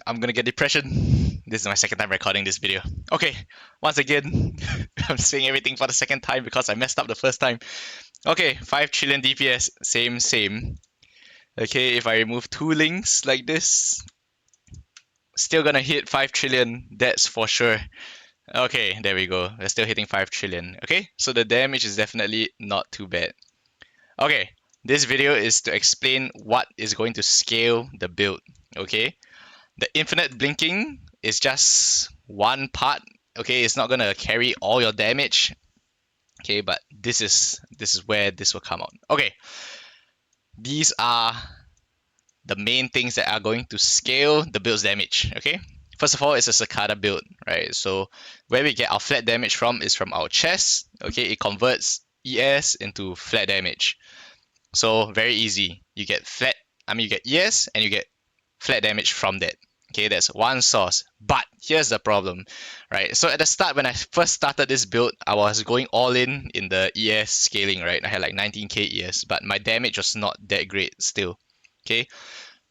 I'm gonna get depression. This is my second time recording this video. Okay, once again, I'm saying everything for the second time because I messed up the first time. Okay, 5 trillion DPS, same. Okay, if I remove 2 links like this, still gonna hit 5 trillion, that's for sure. Okay, there we go. We're still hitting 5 trillion. Okay, so the damage is definitely not too bad. Okay, this video is to explain what is going to scale the build. Okay, the infinite blinking is just one part. Okay, it's not gonna carry all your damage. Okay, but this is where this will come out. Okay, these are the main things that are going to scale the build's damage. Okay, first of all, it's a cicada build, right? So where we get our flat damage from is from our chest. Okay, it converts ES into flat damage. So very easy. You get you get ES and you get flat damage from that. Okay, that's one source. But here's the problem, right? So at the start, when I first started this build, I was going all in the ES scaling, right? I had like 19k ES, but my damage was not that great still. Okay,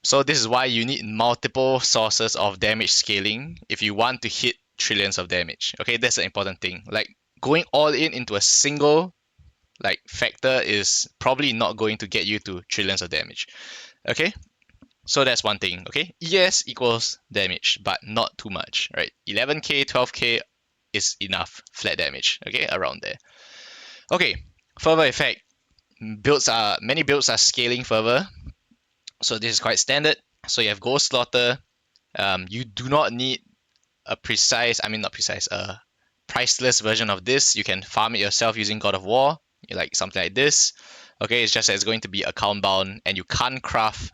so this is why you need multiple sources of damage scaling if you want to hit trillions of damage. Okay, that's the important thing. Like going all in into a single factor is probably not going to get you to trillions of damage. Okay, so that's one thing. Okay, ES equals damage, but not too much, right? 11k, 12k is enough flat damage. Okay, around there. Okay, fervor effect. Many builds are scaling fervor, so this is quite standard. So you have Ghost Slaughter. You do not need a priceless version of this. You can farm it yourself using God of War, like something like this. Okay, it's just that it's going to be account bound and you can't craft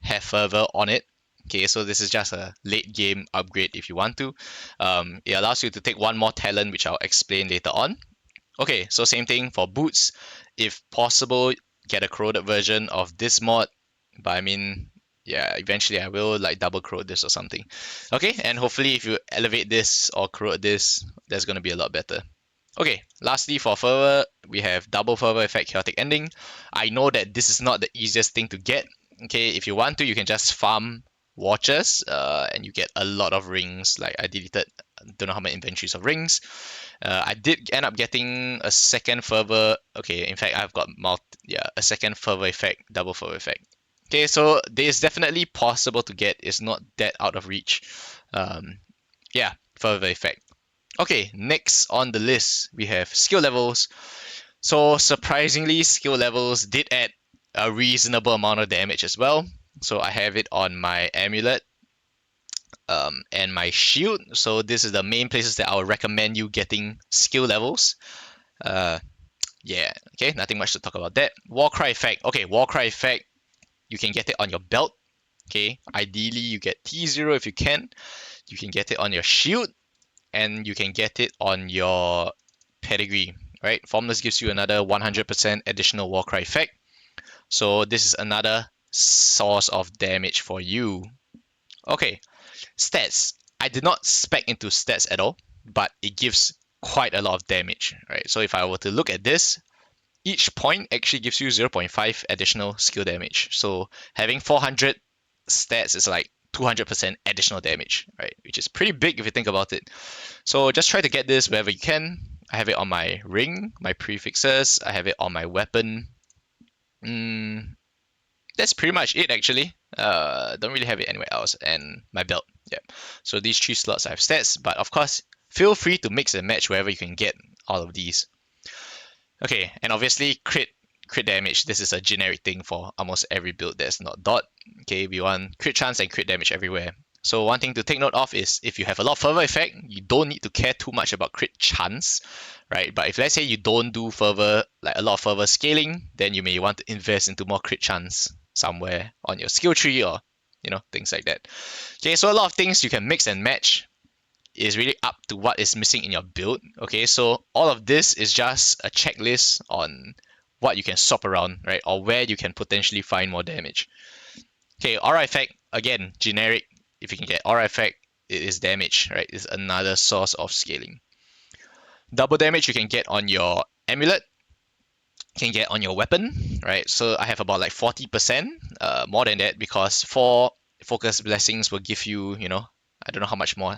have fervor on it. Okay, so this is just a late game upgrade if you want to. It allows you to take one more talent, which I'll explain later on. Okay, so same thing for boots. If possible, get a corroded version of this mod. But I mean, yeah, eventually I will like double corrode this or something. Okay, and hopefully if you elevate this or corrode this, that's going to be a lot better. Okay, lastly for fervor, we have double fervor effect chaotic ending. I know that this is not the easiest thing to get. Okay, if you want to, you can just farm watches and you get a lot of rings. Like I deleted, don't know how many inventories of rings. I did end up getting a second fervor. Okay, in fact, I've got a second fervor effect, double fervor effect. Okay, so this is definitely possible to get. It's not that out of reach. Yeah, fervor effect. Okay, next on the list, we have skill levels. So surprisingly, skill levels did add a reasonable amount of damage as well. So I have it on my amulet and my shield. So this is the main places that I would recommend you getting skill levels. Yeah, okay, nothing much to talk about that. Warcry effect. Okay, Warcry effect, you can get it on your belt. Okay, ideally you get T0 if you can. You can get it on your shield and you can get it on your pedigree, right? Formless gives you another 100% additional Warcry effect. So this is another source of damage for you. Okay, stats. I did not spec into stats at all, but it gives quite a lot of damage, right? So if I were to look at this, each point actually gives you 0.5 additional skill damage. So having 400 stats is like 200% additional damage, right? Which is pretty big if you think about it. So just try to get this wherever you can. I have it on my ring, my prefixes. I have it on my weapon. That's pretty much it actually. Don't really have it anywhere else. And my belt. Yeah. So these 3 slots I have stats, but of course, feel free to mix and match wherever you can get all of these. Okay, and obviously crit damage. This is a generic thing for almost every build that's not dot. Okay, we want crit chance and crit damage everywhere. So one thing to take note of is if you have a lot of fervor effect, you don't need to care too much about crit chance, right? But if let's say you don't do fervor, like a lot of fervor scaling, then you may want to invest into more crit chance somewhere on your skill tree or things like that. Okay, so a lot of things you can mix and match. Is really up to what is missing in your build. Okay, so all of this is just a checklist on what you can swap around, right? Or where you can potentially find more damage. Okay, aura effect, again, generic. If you can get aura effect, it is damage, right? It's another source of scaling. Double damage you can get on your amulet, you can get on your weapon, right? So I have about like 40%, more than that, because for Focus Blessings will give you, I don't know how much more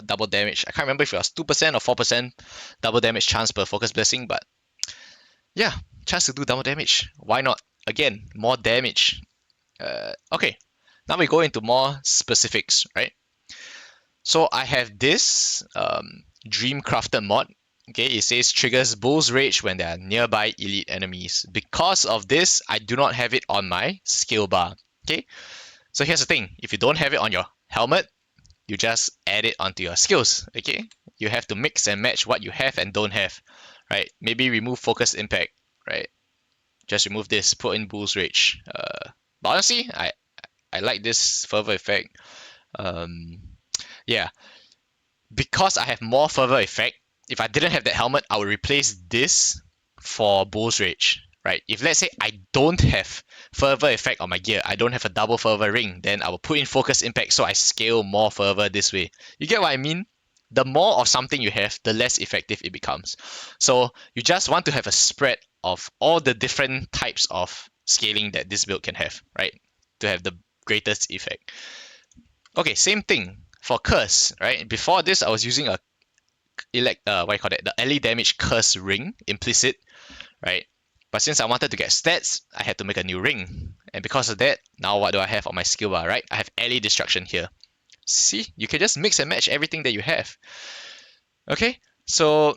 double damage. I can't remember if it was 2% or 4% double damage chance per Focus Blessing, but yeah, chance to do double damage. Why not? Again, more damage. Okay, now we go into more specifics, right? So I have this Dream Crafted mod. Okay, it says triggers Bull's Rage when there are nearby elite enemies. Because of this, I do not have it on my skill bar. Okay, so here's the thing: if you don't have it on your helmet, you just add it onto your skills. Okay, you have to mix and match what you have and don't have, right? Maybe remove Focus Impact, right? Just remove this, put in Bull's Rage. But honestly, I like this fervor effect. Um, yeah, because I have more fervor effect, if I didn't have that helmet, I would replace this for Bull's Rage, right? If let's say I don't have fervor effect on my gear, I don't have a double fervor ring, then I will put in focus impact so I scale more fervor this way. You get what I mean? The more of something you have, the less effective it becomes. So you just want to have a spread of all the different types of scaling that this build can have, right? To have the greatest effect. Okay, same thing for curse, right? Before this, I was using a what you call that, the early damage curse ring implicit, right? But since I wanted to get stats, I had to make a new ring, and because of that, now what do I have on my skill bar, right? I have early destruction here. See, you can just mix and match everything that you have. Okay, so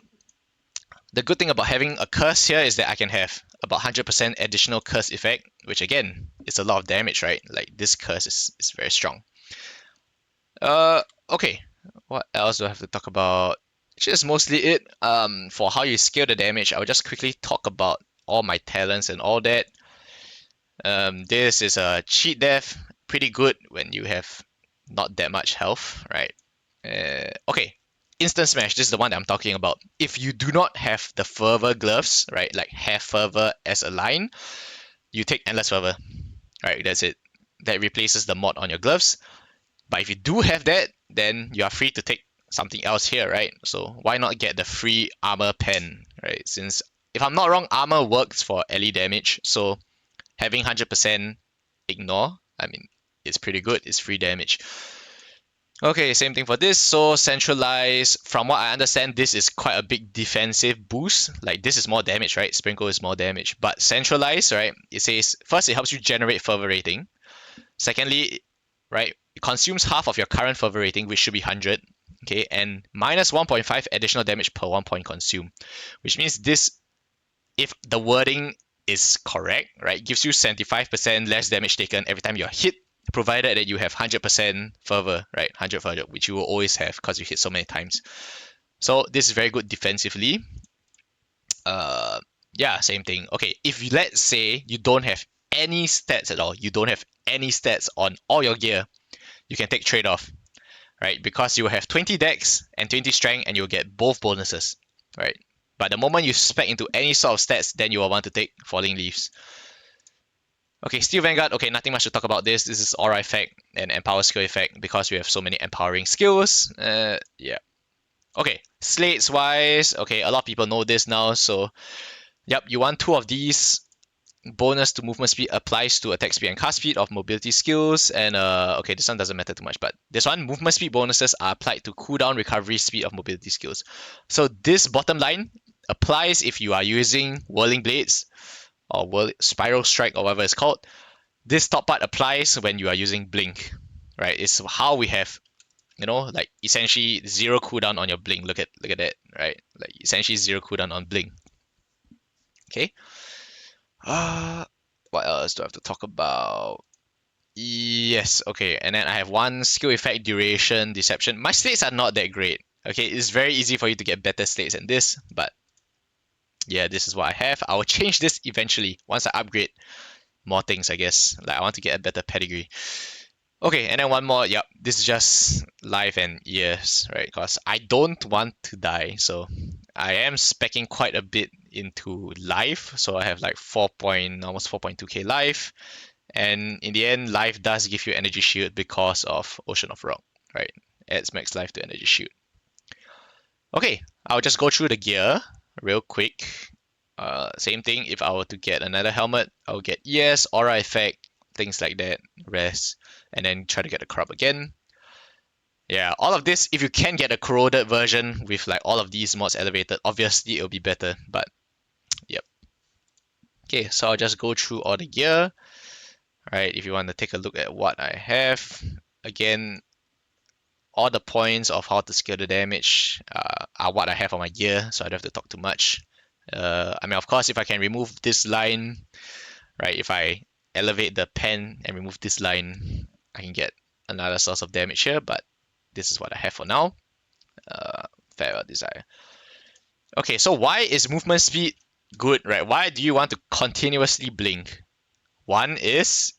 the good thing about having a curse here is that I can have about 100% additional curse effect, which again is a lot of damage, right? Like this curse is very strong. Okay, what else do I have to talk about? Just mostly it. For how you scale the damage, I'll just quickly talk about all my talents and all that. This is a cheat death, pretty good when you have not that much health, right? Okay, instant smash. This is the one that I'm talking about. If you do not have the fervor gloves, right, like have fervor as a line, you take endless fervor, right? That's it. That replaces the mod on your gloves. But if you do have that, then you are free to take something else here, right? So why not get the free armor pen, right? Since if I'm not wrong, armor works for early damage, so having 100% ignore, I mean, it's pretty good. It's free damage. Okay, same thing for this. So centralize, from what I understand, this is quite a big defensive boost. Like this is more damage, right? Sprinkle is more damage. But centralize, right? It says first it helps you generate fervor rating. Secondly, right, it consumes half of your current fervor rating, which should be 100. Okay, and minus 1.5 additional damage per 1 point consumed, which means this, if the wording is correct, right, gives you 75% less damage taken every time you're hit, provided that you have 100% fervor, right, 100 fervor, which you will always have because you hit so many times. So this is very good defensively. Yeah, same thing. Okay, if let's say you don't have any stats at all, you don't have any stats on all your gear, you can take trade off, right? Because you will have 20 dex and 20 strength and you'll get both bonuses, right? But the moment you spec into any sort of stats, then you will want to take Falling Leaves. Okay, Steel Vanguard. Okay, nothing much to talk about this. This is aura effect and empower skill effect because we have so many empowering skills. Yeah. Okay, Slates wise. Okay, a lot of people know this now. So, yep, you want two of these. Bonus to movement speed applies to attack speed and cast speed of mobility skills. And okay, this one doesn't matter too much, but this one, movement speed bonuses are applied to cooldown recovery speed of mobility skills. So this bottom line applies if you are using Whirling Blades or Spiral Strike or whatever it's called. This top part applies when you are using Blink, right? It's how we have, like essentially zero cooldown on your Blink. Look at that, right? Like essentially zero cooldown on Blink. Okay. What else do I have to talk about? Yes, okay. And then I have one skill effect, duration, deception. My states are not that great. Okay, it's very easy for you to get better states than this, but yeah, this is what I have. I will change this eventually once I upgrade more things, I guess. Like I want to get a better pedigree. Okay, and then one more. Yep, this is just life and ears, right? Because I don't want to die, so I am specking quite a bit into life. So I have like almost 4.2k life, and in the end, life does give you energy shield because of Ocean of Rock, right? Adds max life to energy shield. Okay, I'll just go through the gear real quick. Same thing. If I were to get another helmet, I'll get ES, Aura Effect, things like that, rest, and then try to get a crop again. Yeah, all of this, if you can get a corroded version with like all of these mods elevated, obviously it'll be better, but yep. Okay, so I'll just go through all the gear. Right, if you want to take a look at what I have, again, all the points of how to scale the damage are what I have on my gear, so I don't have to talk too much. I mean, of course, if I can remove this line, right, if I elevate the pen and remove this line, I can get another source of damage here, but this is what I have for now. Farewell Desire. Okay, so why is movement speed good, right? Why do you want to continuously blink? One is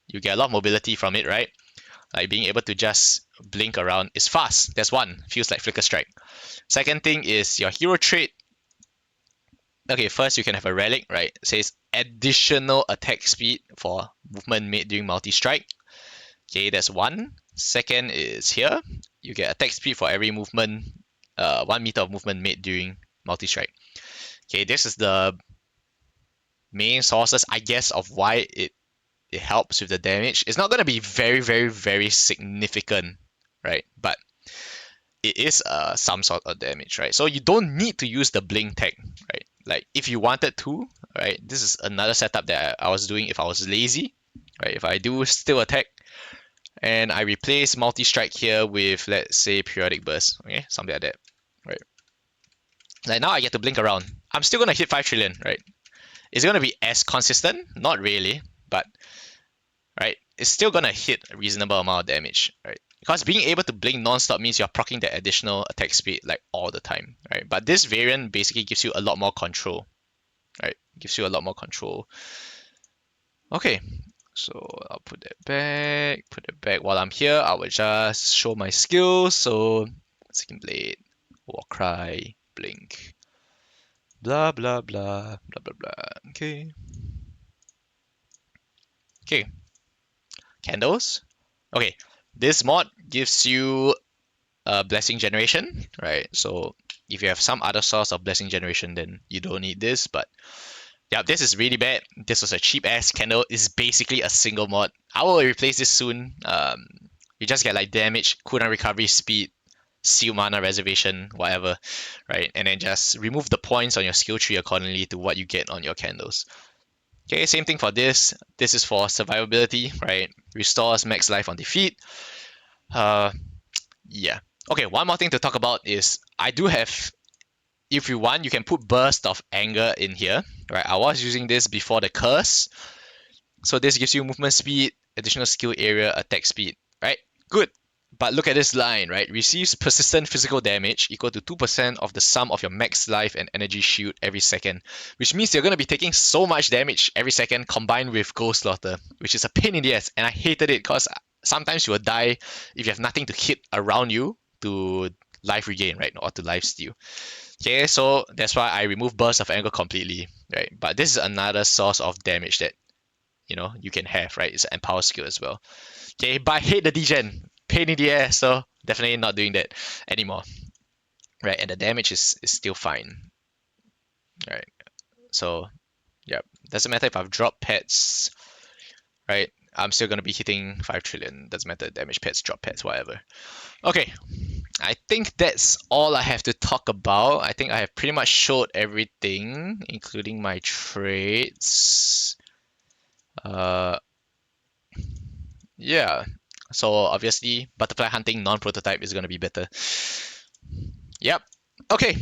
you get a lot of mobility from it, right? Like being able to just blink around is fast. That's one. Feels like Flicker Strike. Second thing is your hero trait. Okay, first you can have a relic, right? It says additional attack speed for movement made during multi-strike. Okay, that's one. Second is here. You get attack speed for every movement, 1 meter of movement made during multi-strike. Okay, this is the main sources, I guess, of why it helps with the damage. It's not going to be very, very, very significant, right? But it is some sort of damage, right? So you don't need to use the blink tag, right? Like if you wanted to, right? This is another setup that I was doing if I was lazy, right? If I do still attack and I replace multi-strike here with, let's say, periodic burst, okay? Something like that, right? Like now I get to blink around. I'm still going to hit 5 trillion, right? Is it going to be as consistent? Not really, but right, it's still gonna hit a reasonable amount of damage, right? Because being able to blink non-stop means you're proccing the additional attack speed like all the time, right? But this variant basically gives you a lot more control, right? Gives you a lot more control. Okay, so I'll put that back. Put it back. While I'm here, I will just show my skills. So, Second Blade, Warcry, Blink, blah blah blah blah blah blah. Okay. Okay. Candles. Okay, this mod gives you a blessing generation, right? So if you have some other source of blessing generation, then you don't need this. But yeah, this is really bad. This was a cheap ass candle. It's basically a single mod. I will replace this soon. You just get like damage, cooldown recovery, speed, seal mana reservation, whatever, right? And then just remove the points on your skill tree accordingly to what you get on your candles. Okay, same thing for this. This is for survivability, right? Restores max life on defeat. Yeah. Okay, one more thing to talk about is I do have, if you want, you can put Burst of Anger in here, right? I was using this before the curse. So this gives you movement speed, additional skill area, attack speed, right? Good. But look at this line, right? Receives persistent physical damage equal to 2% of the sum of your max life and energy shield every second, which means you're going to be taking so much damage every second combined with Ghost Slaughter, which is a pain in the ass. And I hated it because sometimes you will die if you have nothing to hit around you to life regain, right? Or to life steal. Okay, so that's why I removed Burst of Anger completely, right? But this is another source of damage that, you can have, right? It's an empower skill as well. Okay, but I hate the degen. Pain in the ass, so definitely not doing that anymore. Right, and the damage is still fine. Right, so yeah, doesn't matter if I've dropped pets, right? I'm still gonna be hitting 5 trillion. Doesn't matter, damage pets, drop pets, whatever. Okay, I think that's all I have to talk about. I think I have pretty much showed everything, including my traits. Yeah, so obviously butterfly hunting non-prototype is gonna be better. Yep. Okay,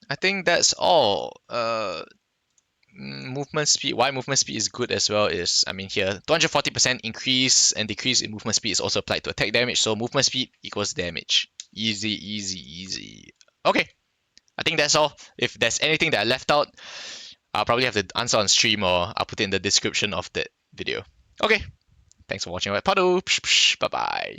I think that's all. Movement speed. Why movement speed is good as well is, I mean, here 240% increase and decrease in movement speed is also applied to attack damage. So movement speed equals damage. Easy, easy, easy. Okay, I think that's all. If there's anything that I left out, I'll probably have to answer on stream or I'll put it in the description of the video. Okay, thanks for watching. Bye bye.